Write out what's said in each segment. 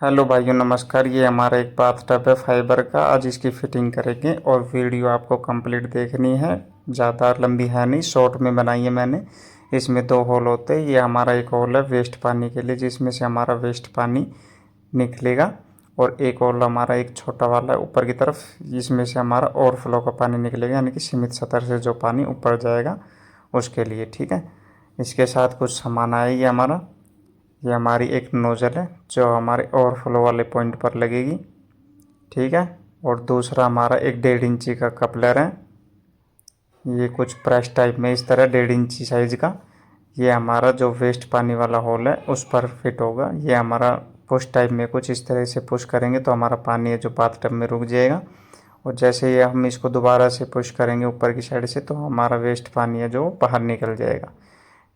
Hello भाइयों, नमस्कार। ये हमारा एक बाथ टब है फाइबर का। आज इसकी फिटिंग करेंगे और वीडियो आपको कंप्लीट देखनी है। ज़्यादा लंबी है नहीं, शॉर्ट में बनाई है मैंने। इसमें दो होल होते हैं। ये हमारा एक होल है वेस्ट पानी के लिए, जिसमें से हमारा वेस्ट पानी निकलेगा। और एक होल हमारा एक छोटा वाला है ऊपर की तरफ, जिसमें से हमारा ओवरफ्लो का पानी निकलेगा, यानी कि सीमित सतह से जो पानी ऊपर जाएगा उसके लिए। ठीक है। इसके साथ कुछ सामान आया ये हमारा। ये हमारी एक नोज़ल है जो हमारे ओवरफ्लो वाले पॉइंट पर लगेगी। ठीक है। और दूसरा हमारा एक 1.5 इंची का कपलर है। ये कुछ प्रेस टाइप में इस तरह 1.5 इंची साइज़ का। ये हमारा जो वेस्ट पानी वाला होल है उस पर फिट होगा। ये हमारा पुश टाइप में कुछ इस तरह से पुश करेंगे तो हमारा पानी है जो बाथ टब में रुक जाएगा। और जैसे ये हम इसको दोबारा से पुश करेंगे ऊपर की साइड से तो हमारा वेस्ट पानी है जो बाहर निकल जाएगा।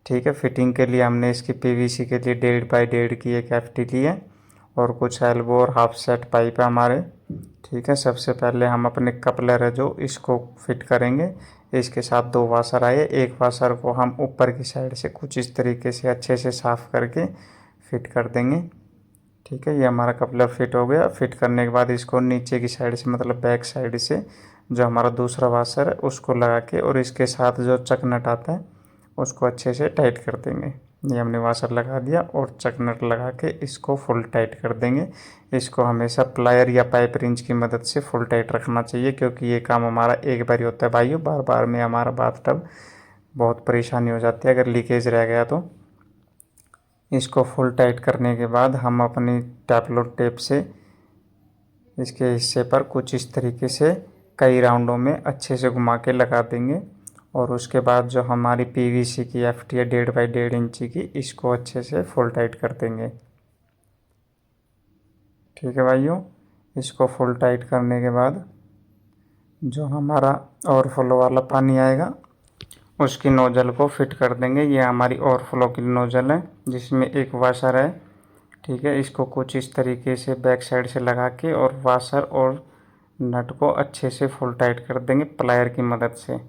ठीक है। फिटिंग के लिए हमने इसकी पीवीसी के लिए 1.5 बाई 1.5 की एक एफटी ली है और कुछ एल्बो और हाफ सेट पाइप है हमारे। ठीक है। सबसे पहले हम अपने कपलर है जो इसको फिट करेंगे। इसके साथ दो वाशर आए। एक वाशर को हम ऊपर की साइड से कुछ इस तरीके से अच्छे से साफ़ करके फिट कर देंगे। ठीक है। ये हमारा कपलर फिट हो गया। फिट करने के बाद इसको नीचे की साइड से, मतलब बैक साइड से, जो हमारा दूसरा वाशर है उसको लगा के और इसके साथ जो चक नट आता है उसको अच्छे से टाइट कर देंगे। ये हमने वाशर लगा दिया और चक नट लगा के इसको फुल टाइट कर देंगे। इसको हमेशा प्लायर या पाइप रिंच की मदद से फुल टाइट रखना चाहिए, क्योंकि ये काम हमारा एक बार ही होता है भाइयों। बार बार में हमारा बाथ टब बहुत परेशानी हो जाती है अगर लीकेज रह गया तो। इसको फुल टाइट करने के बाद हम अपनी टैपलोड टेप से इसके हिस्से पर कुछ इस तरीके से कई राउंडों में अच्छे से घुमा के लगा देंगे। और उसके बाद जो हमारी पीवीसी की एफटी है 1.5 बाई 1.5 इंची की, इसको अच्छे से फुल टाइट कर देंगे। ठीक है भाइयों। इसको फुल टाइट करने के बाद जो हमारा ओवरफ्लो वाला पानी आएगा उसकी नोज़ल को फिट कर देंगे। ये हमारी ओवरफ्लो की नोज़ल है जिसमें एक वाशर है। ठीक है। इसको कुछ इस तरीके से बैक साइड से लगा के और वाशर और नट को अच्छे से फुल टाइट कर देंगे प्लायर की मदद से,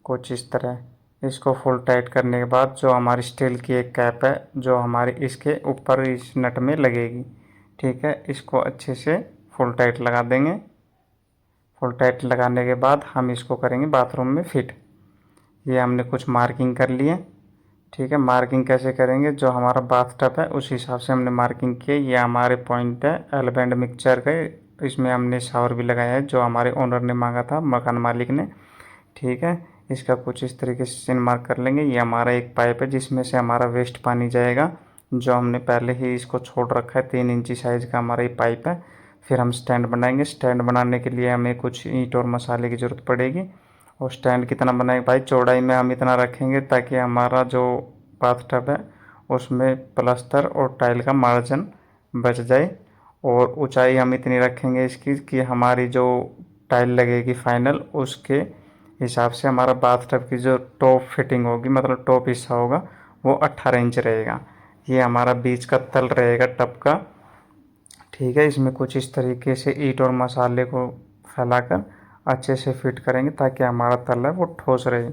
कुछ इस तरह। इसको फुल टाइट करने के बाद जो हमारी स्टील की एक कैप है जो हमारी इसके ऊपर इस नट में लगेगी। ठीक है। इसको अच्छे से फुल टाइट लगा देंगे। फुल टाइट लगाने के बाद हम इसको करेंगे बाथरूम में फिट। ये हमने कुछ मार्किंग कर लिए। ठीक है। मार्किंग कैसे करेंगे, जो हमारा बाथ टब है उस हिसाब से हमने मार्किंग की। ये हमारे पॉइंट है एलबेंड मिक्सचर के। इसमें हमने शावर भी लगाया है जो हमारे ओनर ने मांगा था, मकान मालिक ने। ठीक है। इसका कुछ इस तरीके से चिन्ह मार्क कर लेंगे। ये हमारा एक पाइप है जिसमें से हमारा वेस्ट पानी जाएगा, जो हमने पहले ही इसको छोड़ रखा है। 3 इंची साइज़ का हमारा ये पाइप है। फिर हम स्टैंड बनाएंगे। स्टैंड बनाने के लिए हमें कुछ ईंट और मसाले की ज़रूरत पड़ेगी। और स्टैंड कितना बनाएंगे भाई, चौड़ाई में हम इतना रखेंगे ताकि हमारा जो बाथ टब है उसमें प्लास्टर और टाइल का मार्जिन बच जाए। और ऊंचाई हम इतनी रखेंगे इसकी कि हमारी जो टाइल लगेगी फाइनल, उसके हिसाब से हमारा बाथ टब की जो टॉप फिटिंग होगी, मतलब टॉप हिस्सा होगा, वो 18 इंच रहेगा। ये हमारा बीच का तल रहेगा टब का। ठीक है। इसमें कुछ इस तरीके से ईंट और मसाले को फैलाकर अच्छे से फिट करेंगे ताकि हमारा तल है वो ठोस रहे।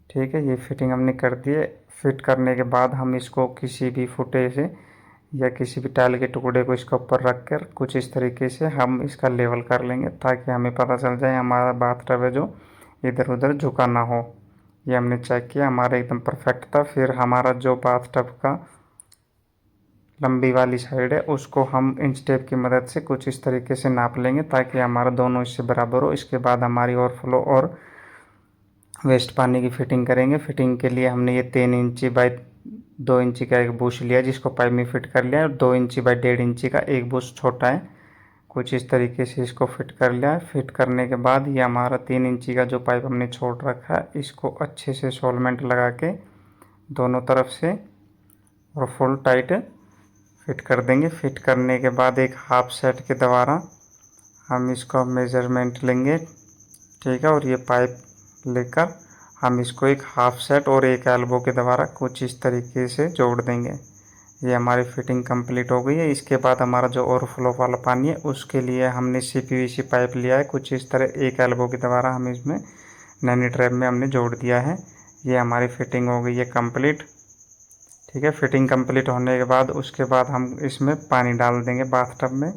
ठीक है। ये फिटिंग हमने कर दी है। फिट करने के बाद हम इसको किसी भी फुटे से या किसी भी टाइल के टुकड़े को इसके ऊपर रख कर कुछ इस तरीके से हम इसका लेवल कर लेंगे ताकि हमें पता चल जाए हमारा बाथ टब है जो इधर उधर झुका ना हो। ये हमने चेक किया, हमारा एकदम परफेक्ट था। फिर हमारा जो बाथ टब का लंबी वाली साइड है उसको हम इंच टेप की मदद से कुछ इस तरीके से नाप लेंगे ताकि हमारा दोनों इससे बराबर हो। इसके बाद हमारी ओवरफ्लो और वेस्ट पानी की फिटिंग करेंगे। फिटिंग के लिए हमने ये 3 इंची बाई 2 इंची का एक बुश लिया जिसको पाइप में फिट कर लिया, और 2 इंची बाई 1.5 इंची का एक बुश छोटा है। कुछ इस तरीके से इसको फिट कर लिया है। फिट करने के बाद ये हमारा 3 इंची का जो पाइप हमने छोड़ रखा है इसको अच्छे से सोलमेंट लगा के दोनों तरफ से और फुल टाइट फिट कर देंगे। फिट करने के बाद एक हाफ सेट के द्वारा हम इसको मेजरमेंट लेंगे। ठीक है। और ये पाइप लेकर हम इसको एक हाफ सेट और एक एल्बो के द्वारा कुछ इस तरीके से जोड़ देंगे। ये हमारी फिटिंग कंप्लीट हो गई है। इसके बाद हमारा जो ओवरफ्लो वाला पानी है उसके लिए हमने CPVC पाइप लिया है। कुछ इस तरह एक एल्बो के द्वारा हम इसमें नैनी ट्रैप में हमने जोड़ दिया है। ये हमारी फिटिंग हो गई है कंप्लीट। ठीक है। फिटिंग कंप्लीट होने के बाद उसके बाद हम इसमें पानी डाल देंगे बाथटब में,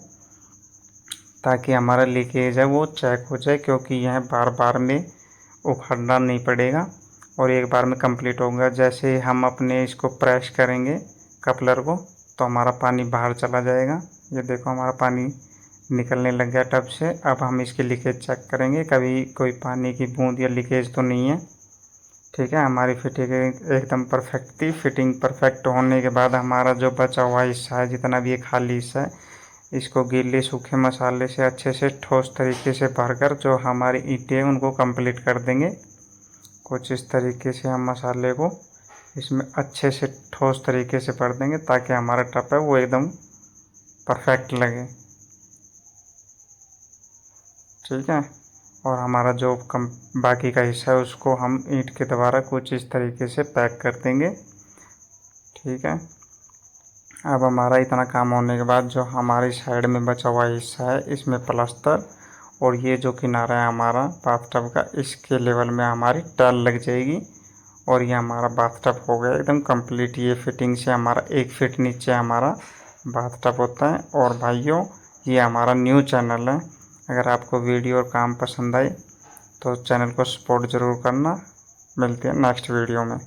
ताकि हमारा लीकेज है वो चेक हो जाए, क्योंकि यह बार बार में उखाड़ना नहीं पड़ेगा और एक बार में कंप्लीट होगा। जैसे ही हम अपने इसको प्रेस करेंगे कपलर को, तो हमारा पानी बाहर चला जाएगा। ये देखो हमारा पानी निकलने लग गया टब से। अब हम इसकी लीकेज चेक करेंगे, कभी कोई पानी की बूंद या लीकेज तो नहीं है। ठीक है, हमारी फिटिंग एकदम परफेक्ट थी। फिटिंग परफेक्ट होने के बाद हमारा जो बचा हुआ हिस्सा है, जितना भी ये खाली हिस्सा है, इसको गीले सूखे मसाले से अच्छे से ठोस तरीके से भरकर जो हमारी ईंटें हैं उनको कंप्लीट कर देंगे। कुछ इस तरीके से हम मसाले को इसमें अच्छे से ठोस तरीके से भर देंगे, ताकि हमारा टप है वो एकदम परफेक्ट लगे। ठीक है, और हमारा जो बाकी का हिस्सा है उसको हम ईंट के द्वारा कुछ इस तरीके से पैक कर देंगे। ठीक है, अब हमारा इतना काम होने के बाद जो हमारी साइड में बचा हुआ हिस्सा है इसमें प्लास्टर और ये जो किनारा है हमारा बाथटब का, इसके लेवल में हमारी टाइल लग जाएगी और ये हमारा बाथटब हो गया एकदम कंप्लीट। ये फिटिंग से हमारा 1 फीट नीचे हमारा बाथटब होता है। और भाइयों, ये हमारा न्यू चैनल है, अगर आपको वीडियो और काम पसंद आए तो चैनल को सपोर्ट ज़रूर करना। मिलते हैं नेक्स्ट वीडियो में।